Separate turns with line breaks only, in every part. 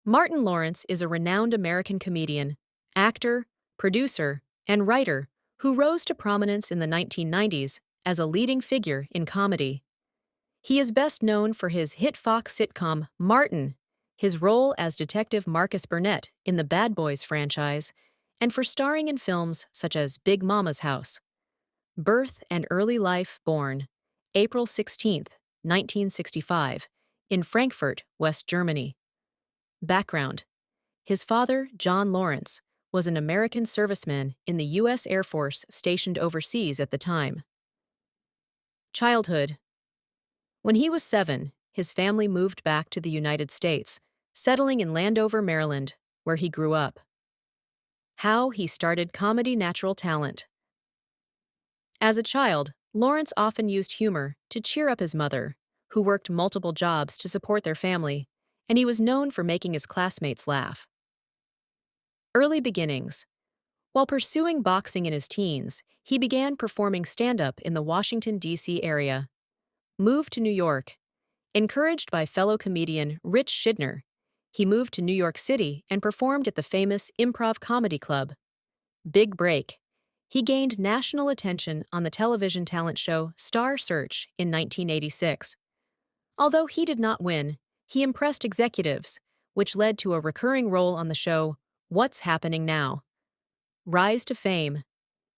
Martin Lawrence is a renowned American comedian, actor, producer, and writer who rose to prominence in the 1990s as a leading figure in comedy. He is best known for his hit Fox sitcom Martin, his role as Detective Marcus Burnett in the Bad Boys franchise, and for starring in films such as Big Mama's House. Birth and early life: born April 16, 1965, in Frankfurt, West Germany. Background: his father, John Lawrence, was an American serviceman in the U.S. Air Force stationed overseas at the time. Childhood: when he was 7, his family moved back to the United States, settling in Landover, Maryland, where he grew up. How he started comedy: natural talent. As a child, Lawrence often used humor to cheer up his mother, who worked multiple jobs to support their family, and he was known for making his classmates laugh. Early beginnings: while pursuing boxing in his teens, he began performing stand-up in the Washington, D.C. area. Moved to New York. Encouraged by fellow comedian Rich Shidner, he moved to New York City and performed at the famous Improv Comedy Club. Big break: he gained national attention on the television talent show Star Search in 1986. Although he did not win, he impressed executives, which led to a recurring role on the show What's Happening Now? Rise to fame: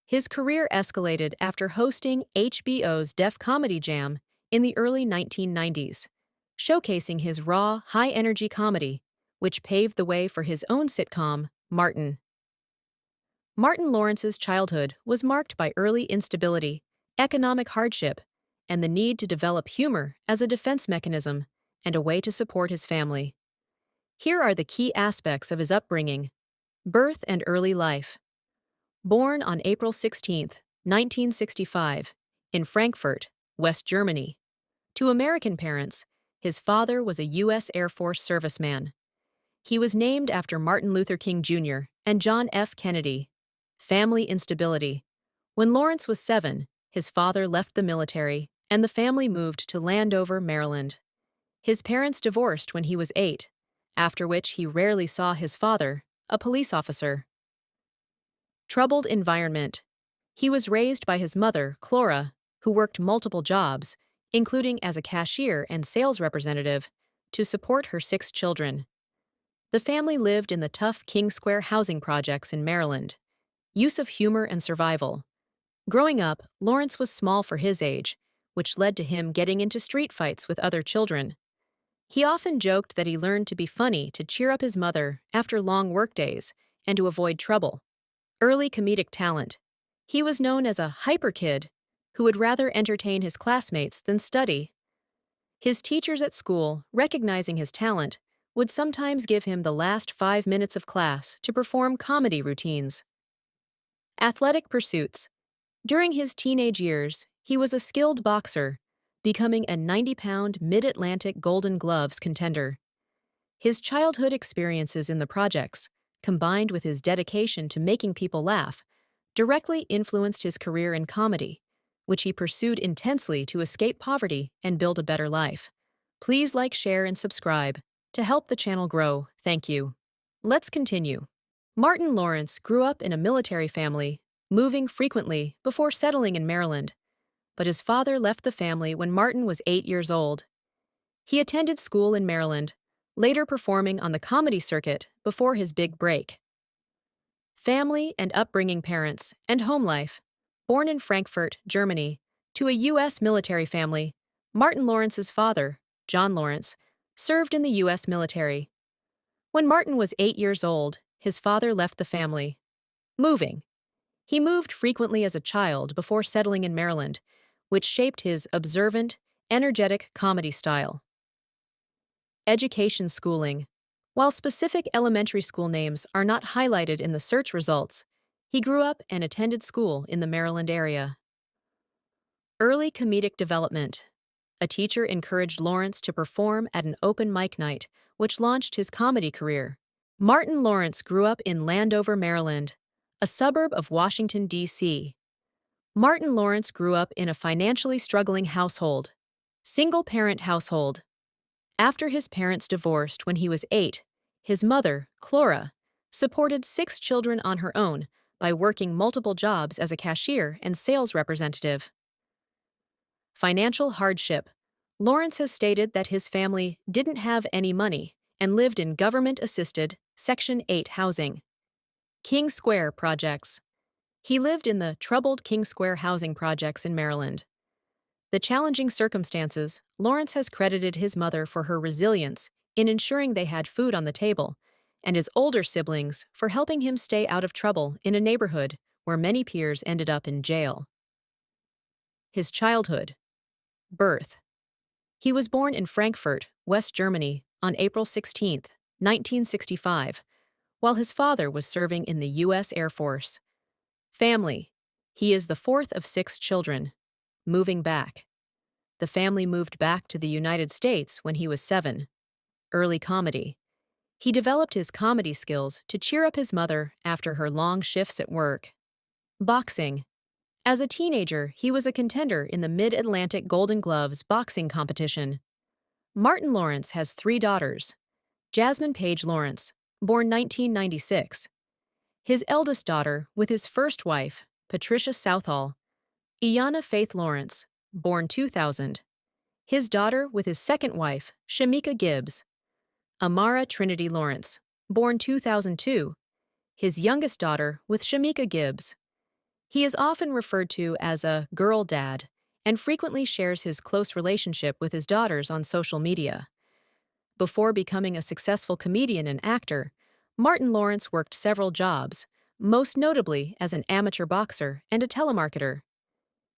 his career escalated after hosting HBO's Def Comedy Jam in the early 1990s, showcasing his raw, high-energy comedy, which paved the way for his own sitcom, Martin. Martin Lawrence's childhood was marked by early instability, economic hardship, and the need to develop humor as a defense mechanism and a way to support his family. Here are the key aspects of his upbringing. Birth and early life. Born on April 16, 1965, in Frankfurt, West Germany. To American parents, his father was a U.S. Air Force serviceman. He was named after Martin Luther King Jr. and John F. Kennedy. Family instability. When Lawrence was 7, his father left the military, and the family moved to Landover, Maryland. His parents divorced when he was 8, after which he rarely saw his father, a police officer. Troubled environment. He was raised by his mother, Clora, who worked multiple jobs, including as a cashier and sales representative, to support her 6 children. The family lived in the tough King Square housing projects in Maryland. Use of humor and survival. Growing up, Lawrence was small for his age, which led to him getting into street fights with other children. He often joked that he learned to be funny to cheer up his mother after long workdays and to avoid trouble. Early comedic talent. He was known as a hyper kid who would rather entertain his classmates than study. His teachers at school, recognizing his talent, would sometimes give him the last 5 minutes of class to perform comedy routines. Athletic pursuits. During his teenage years, he was a skilled boxer, becoming a 90-pound Mid-Atlantic Golden Gloves contender. His childhood experiences in the projects, combined with his dedication to making people laugh, directly influenced his career in comedy, which he pursued intensely to escape poverty and build a better life. Please like, share, and subscribe to help the channel grow. Thank you. Let's continue. Martin Lawrence grew up in a military family, moving frequently before settling in Maryland, but his father left the family when Martin was 8 years old. He attended school in Maryland, later performing on the comedy circuit before his big break. Family and upbringing. Parents and home life. Born in Frankfurt, Germany, to a U.S. military family, Martin Lawrence's father, John Lawrence, served in the U.S. military. When Martin was 8 years old, his father left the family. Moving. He moved frequently as a child before settling in Maryland, which shaped his observant, energetic comedy style. Education. Schooling. While specific elementary school names are not highlighted in the search results, he grew up and attended school in the Maryland area. Early comedic development. A teacher encouraged Lawrence to perform at an open mic night, which launched his comedy career. Martin Lawrence grew up in Landover, Maryland, a suburb of Washington, D.C. Martin Lawrence grew up in a financially struggling household, single-parent household. After his parents divorced when he was 8, His mother, Clora, supported 6 children on her own by working multiple jobs as a cashier and sales representative. Financial hardship. Lawrence has stated that his family didn't have any money and lived in government-assisted Section 8 housing. King Square projects. He lived in the troubled King Square housing projects in Maryland. The challenging circumstances, Lawrence has credited his mother for her resilience in ensuring they had food on the table, and his older siblings for helping him stay out of trouble in a neighborhood where many peers ended up in jail. His childhood. Birth. He was born in Frankfurt, West Germany, on April 16, 1965, while his father was serving in the U.S. Air Force. Family. He is the 4th of 6 children. Moving back. The family moved back to the United States when he was 7. Early comedy. He developed his comedy skills to cheer up his mother after her long shifts at work. Boxing. As a teenager, he was a contender in the Mid-Atlantic Golden Gloves boxing competition. Martin Lawrence has 3 daughters. Jasmine Page Lawrence, born 1996. His eldest daughter with his first wife, Patricia Southall. Iana Faith Lawrence, born 2000. His daughter with his second wife, Shamika Gibbs. Amara Trinity Lawrence, born 2002. His youngest daughter with Shamika Gibbs. He is often referred to as a girl dad and frequently shares his close relationship with his daughters on social media. Before becoming a successful comedian and actor, Martin Lawrence worked several jobs, most notably as an amateur boxer and a telemarketer.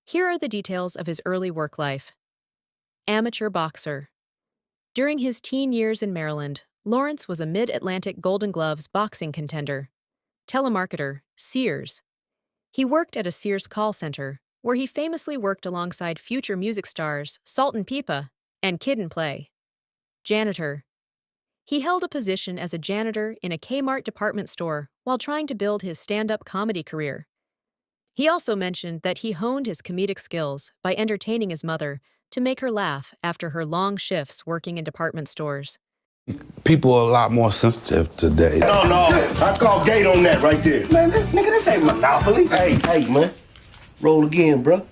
Here are the details of his early work life. Amateur boxer. During his teen years in Maryland, Lawrence was a Mid-Atlantic Golden Gloves boxing contender. Telemarketer, Sears. He worked at a Sears call center, where he famously worked alongside future music stars Salt and Pepa and Kid and Play. Janitor. He held a position as a janitor in a Kmart department store while trying to build his stand-up comedy career. He also mentioned that he honed his comedic skills by entertaining his mother to make her laugh after her long shifts working in department stores.
People are a lot more sensitive today.
No, I call gate on that right there. Man, nigga, this ain't Monopoly. Hey, man. Roll again, bro.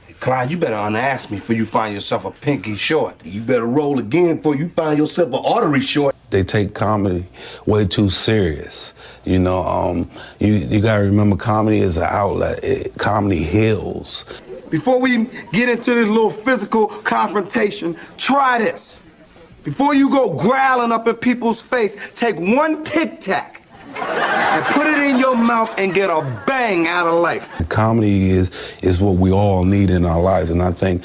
Hey, Clyde, you better unask me before you find yourself a pinky short. You better roll again before you find yourself an artery short.
They take comedy way too serious. You know, you gotta remember comedy is an outlet. Comedy heals.
Before we get into this little physical confrontation, try this. Before you go growling up in people's face, take one Tic Tac and put it in your mouth and get a bang out of life.
Comedy is what we all need in our lives, and I think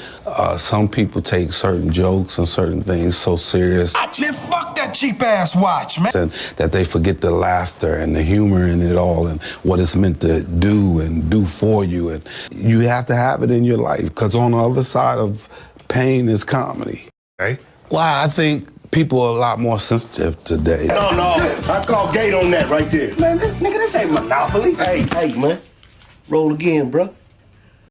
some people take certain jokes and certain things so serious.
Man, fuck that cheap-ass watch, man.
And that they forget the laughter and the humor in it all and what it's meant to do for you. And you have to have it in your life, because on the other side of pain is comedy.
Hey?
Well, I think people are a lot more sensitive today.
No, I call gate on that right there. Man, nigga, this ain't Monopoly. Hey, man. Roll again, bro.